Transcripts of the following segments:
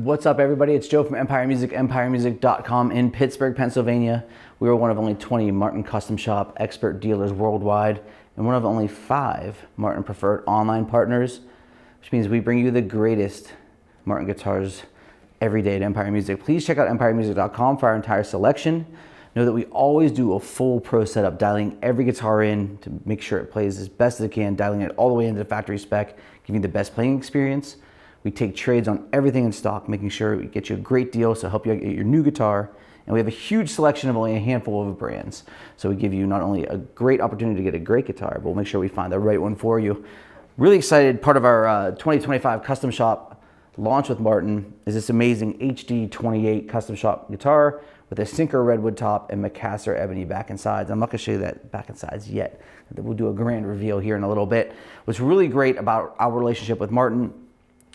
What's up, everybody? It's Joe from Empire Music, empiremusic.com in Pittsburgh, Pennsylvania. We are one of only 20 Martin Custom Shop expert dealers worldwide and one of only 5 Martin preferred online partners, which means we bring you the greatest Martin guitars every day at Empire Music. Please check out empiremusic.com for our entire selection. Know that we always do a full pro setup, dialing every guitar in to make sure it plays as best as it can, dialing it all the way into the factory spec, giving you the best playing experience. We take trades on everything in stock, making sure we get you a great deal, so help you get your new guitar. And we have a huge selection of only a handful of brands. So we give you not only a great opportunity to get a great guitar, but we'll make sure we find the right one for you. Really excited, part of our 2025 Custom Shop launch with Martin is this amazing HD-28 Custom Shop guitar with a Sinker Redwood top and Macassar Ebony back and sides. I'm not gonna show you that back and sides yet. We'll do a grand reveal here in a little bit. What's really great about our relationship with Martin,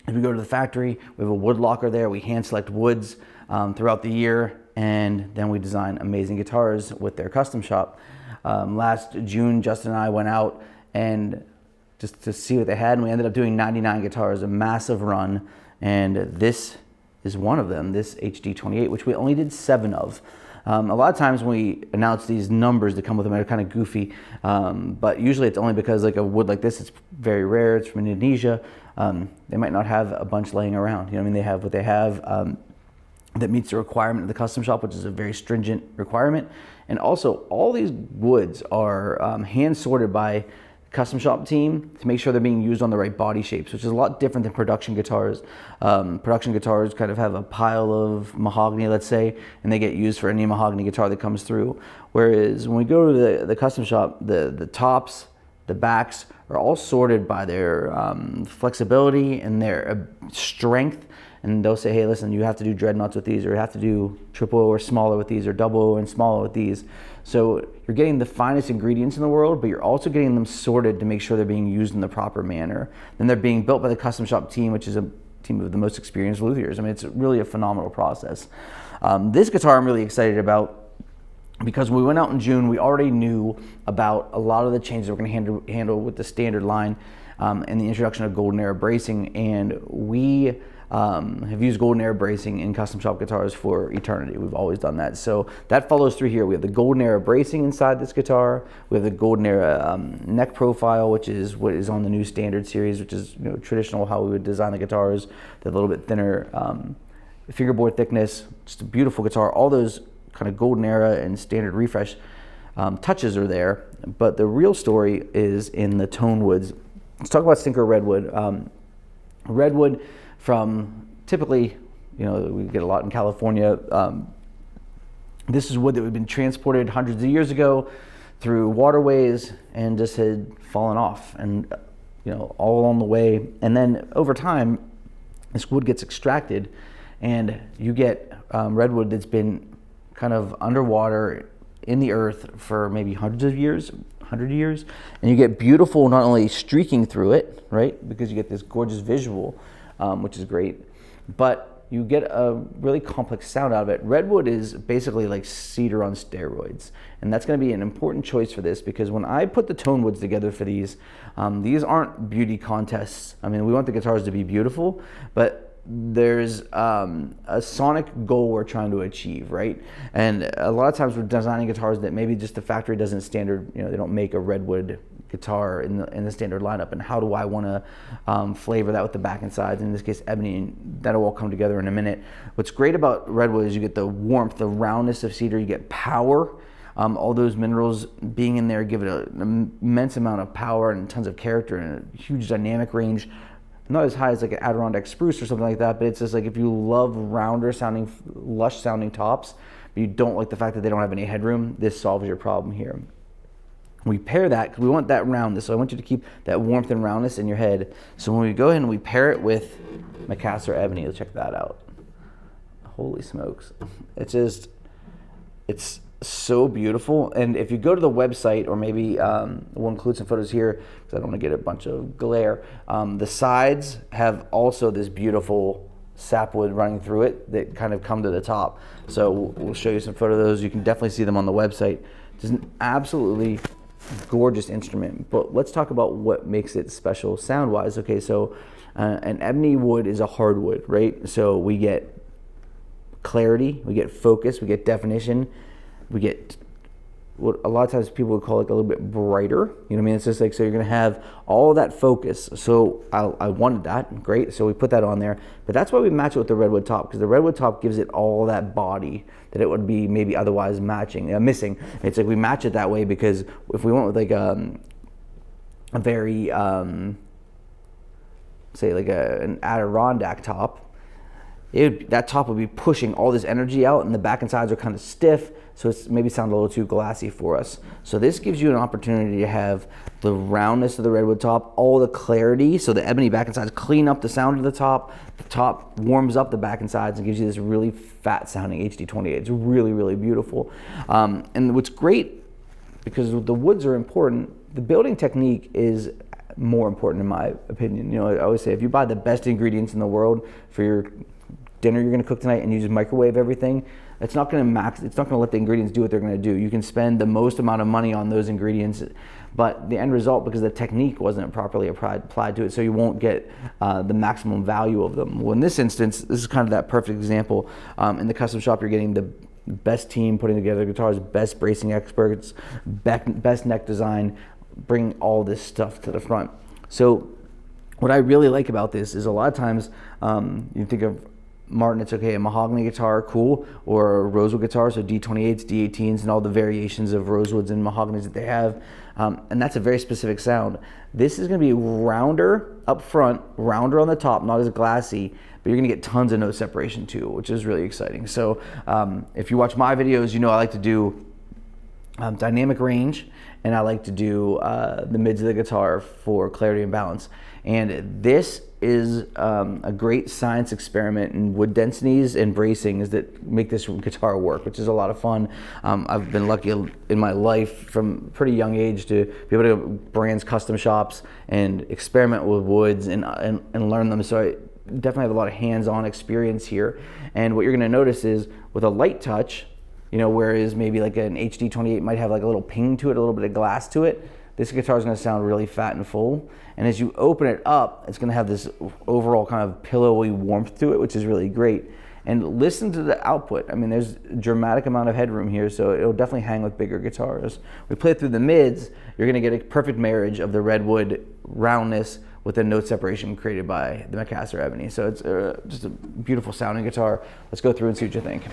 if we go to the factory, we have a wood locker there. We hand select woods throughout the year, and then we design amazing guitars with their custom shop. Last June, Justin and I went out and just to see what they had, and we ended up doing 99 guitars, a massive run, and this is one of them, this HD-28, which we only did 7 of. A lot of times when we announce these numbers that come with them, they're kind of goofy, but usually it's only because like a wood like this, it's very rare, it's from Indonesia. They might not have a bunch laying around. You know what I mean? They have what they have that meets the requirement of the custom shop, which is a very stringent requirement. And also, all these woods are hand sorted by the custom shop team to make sure they're being used on the right body shapes, which is a lot different than production guitars. Production guitars kind of have a pile of mahogany, let's say, and they get used for any mahogany guitar that comes through. Whereas when we go to the custom shop, the tops, the backs are all sorted by their flexibility and their strength. And they'll say, hey, listen, you have to do dreadnoughts with these, or you have to do triple O or smaller with these, or double O and smaller with these. So you're getting the finest ingredients in the world, but you're also getting them sorted to make sure they're being used in the proper manner. Then they're being built by the custom shop team, which is a team of the most experienced luthiers. I mean, it's really a phenomenal process. This guitar I'm really excited about, because when we went out in June, we already knew about a lot of the changes we're going to handle with the standard line and the introduction of golden era bracing. And we have used golden era bracing in custom shop guitars for eternity. We've always done that. So that follows through here. We have the golden era bracing inside this guitar. We have the golden era neck profile, which is what is on the new standard series, which is traditional how we would design the guitars. They're a little bit thinner fingerboard thickness. Just a beautiful guitar. All those kind of golden era and standard refresh touches are there, but the real story is in the tonewoods. Let's talk about Sinker Redwood. Redwood, from typically, we get a lot in California. This is wood that had been transported hundreds of years ago through waterways and just had fallen off, and all along the way. And then over time, this wood gets extracted, and you get redwood that's been kind of underwater in the earth for maybe 100 years, and you get beautiful, not only streaking through it, right, because you get this gorgeous visual, which is great, but you get a really complex sound out of it. Redwood is basically like cedar on steroids, and that's going to be an important choice for this, because when I put the tone woods together for these aren't beauty contests. I mean, we want the guitars to be beautiful, but there's a sonic goal we're trying to achieve, right? And a lot of times we're designing guitars that maybe just the factory doesn't standard, they don't make a redwood guitar in the standard lineup. And how do I want to flavor that with the back and sides? In this case, ebony, and that'll all come together in a minute. What's great about redwood is you get the warmth, the roundness of cedar, you get power. All those minerals being in there give it an immense amount of power and tons of character and a huge dynamic range. Not as high as like an Adirondack spruce or something like that, but it's just like if you love rounder sounding, lush sounding tops, but you don't like the fact that they don't have any headroom, this solves your problem here. We pair that, because we want that roundness, so I want you to keep that warmth and roundness in your head. So when we go ahead and we pair it with Macassar Ebony, let's check that out. Holy smokes. It's so beautiful. And if you go to the website, or maybe we'll include some photos here because I don't want to get a bunch of glare. The sides have also this beautiful sapwood running through it that kind of come to the top. So we'll show you some photos of those. You can definitely see them on the website. It's an absolutely gorgeous instrument, but let's talk about what makes it special sound-wise. Okay, so And ebony wood is a hardwood, right? So we get clarity, we get focus, we get definition, we get what a lot of times people would call like a little bit brighter. You know what I mean? It's just like, so you're gonna have all that focus. So I wanted that, great. So we put that on there, but that's why we match it with the redwood top, because the redwood top gives it all that body that it would be maybe otherwise missing. It's like we match it that way because if we went with like a very, say like an Adirondack top, that top would be pushing all this energy out, and the back and sides are kind of stiff, so it's maybe sound a little too glassy for us. So this gives you an opportunity to have the roundness of the redwood top, all the clarity, so the ebony back and sides clean up the sound of the top warms up the back and sides and gives you this really fat sounding HD-28. It's really, really beautiful. And what's great, because the woods are important, the building technique is more important in my opinion. You know, I always say if you buy the best ingredients in the world for your dinner you're going to cook tonight and you just microwave everything, it's not going to let the ingredients do what they're going to do. You can spend the most amount of money on those ingredients, but the end result, because the technique wasn't properly applied to it, so you won't get the maximum value of them. Well, in this instance, this is kind of that perfect example. In the custom shop, you're getting the best team putting together guitars, best bracing experts, best neck design, bring all this stuff to the front. So what I really like about this is a lot of times you think of Martin, it's okay, a mahogany guitar, cool, or a rosewood guitar, so D28s, D18s, and all the variations of rosewoods and mahoganies that they have, and that's a very specific sound. This is going to be rounder up front, rounder on the top, not as glassy, but you're going to get tons of note separation too, which is really exciting. So if you watch my videos, you know I like to do dynamic range, and I like to do the mids of the guitar for clarity and balance. And this is a great science experiment in wood densities and bracings that make this guitar work, which is a lot of fun. I've been lucky in my life from a pretty young age to be able to go to brands, custom shops, and experiment with woods and learn them. So I definitely have a lot of hands-on experience here. And what you're gonna notice is with a light touch, you know, whereas maybe like an HD-28 might have like a little ping to it, a little bit of glass to it, this guitar is going to sound really fat and full. And as you open it up, it's going to have this overall kind of pillowy warmth to it, which is really great. And listen to the output. I mean, there's a dramatic amount of headroom here, so it'll definitely hang with bigger guitars. We play through the mids, you're going to get a perfect marriage of the redwood roundness with the note separation created by the Macassar Ebony. So it's just a beautiful sounding guitar. Let's go through and see what you think.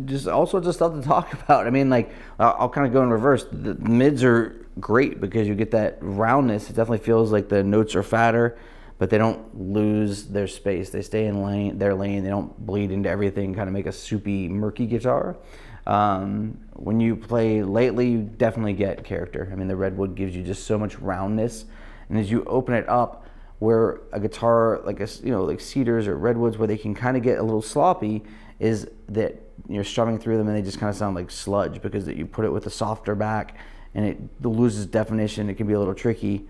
Just all sorts of stuff to talk about. I mean, like, I'll kind of go in reverse. The mids are great because you get that roundness. It definitely feels like the notes are fatter, but they don't lose their space. They stay in their lane. They don't bleed into everything, kind of make a soupy, murky guitar. When you play lightly, you definitely get character. I mean, the Redwood gives you just so much roundness, and as you open it up, where a guitar like like cedars or redwoods, where they can kind of get a little sloppy, is that you're strumming through them and they just kind of sound like sludge because that you put it with a softer back and it loses definition. It can be a little tricky.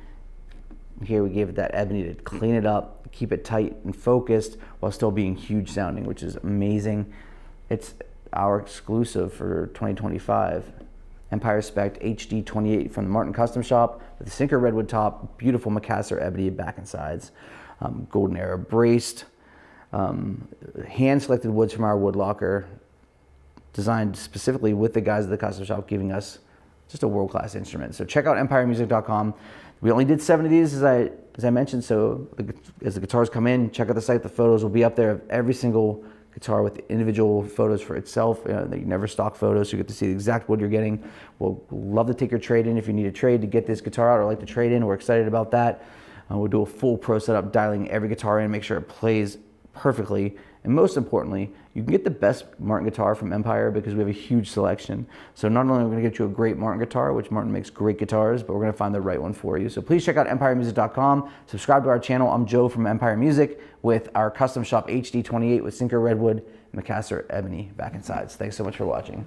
Here we gave it that ebony to clean it up, keep it tight and focused while still being huge sounding, which is amazing. It's our exclusive for 2025. Empire Spec HD-28 from the Martin Custom Shop with a sinker redwood top, beautiful Macassar Ebony back and sides, golden era braced, hand selected woods from our wood locker, designed specifically with the guys at the Custom Shop, giving us just a world-class instrument. So check out empiremusic.com. We only did 7 of these, as I mentioned, so as the guitars come in, check out the site. The photos will be up there of every single guitar with individual photos for itself. They never stock photos, so you get to see the exact wood you're getting. We'll love to take your trade in if you need a trade to get this guitar out or like to trade in. We're excited about that. We'll do a full pro setup, dialing every guitar in, make sure it plays perfectly. And most importantly, you can get the best Martin guitar from Empire because we have a huge selection. So not only are we going to get you a great Martin guitar, which Martin makes great guitars, but we're going to find the right one for you. So please check out empiremusic.com. Subscribe to our channel. I'm Joe from Empire Music with our Custom Shop HD-28 with sinker redwood, Macassar Ebony back and sides. Thanks so much for watching.